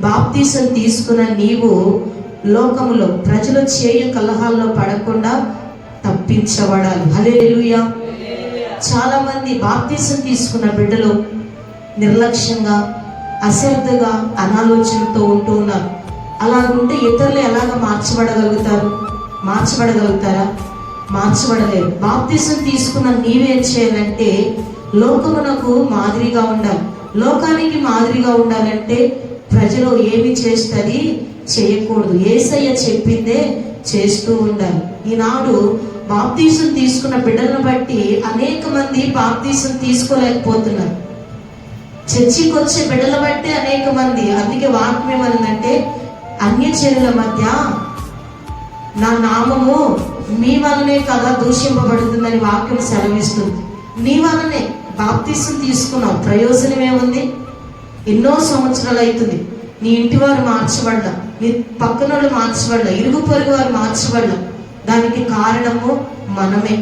Baptism తీసుకున్న నీవు లోకములో ప్రజలు చేయు కలహాల్లో పడకుండా తప్పించబడాలి. హల్లెలూయా. చాలా మంది బాప్తీసం తీసుకున్న బిడ్డలు నిర్లక్ష్యంగా, అశ్రద్ధగా, అనాలోచనతో ఉంటూ ఉన్నారు. అలాగుంటే ఇతరులు ఎలాగ మార్చబడగలుగుతారా? మార్చబడలేరు. బాప్తీసం తీసుకున్న నీవేం చేయాలంటే లోకమునకు మాదిరిగా ఉండాలి. లోకానికి మాదిరిగా ఉండాలంటే ప్రజలు ఏమి చేస్తుంది చేయకూడదు, యేసయ్య చెప్పిందే చేస్తూ ఉండాలి. ఈనాడు బాప్తీసం తీసుకున్న బిడ్డలను బట్టి అనేక మంది బాప్తీసం తీసుకోలేకపోతున్నారు. చర్చికి వచ్చే బిడ్డల బట్టి అనేక మంది, అందుకే వాక్యం ఏమనుందంటే అన్యజనుల మధ్య నా నామము మీ వలనే కదా దూషింపబడుతుందని వాక్యం సెలవిస్తుంది. నీ వలనే బాప్తీసం తీసుకున్నావు, ప్రయోజనం ఏముంది? ఎన్నో సంవత్సరాలు అవుతుంది, నీ ఇంటి వారు మార్చబడ్డా, నీ పక్కనోళ్ళు మార్చబడ్డా, ఇరుగు పొరుగు వారు మార్చబడ్డా. దానికి కారణము మనమే.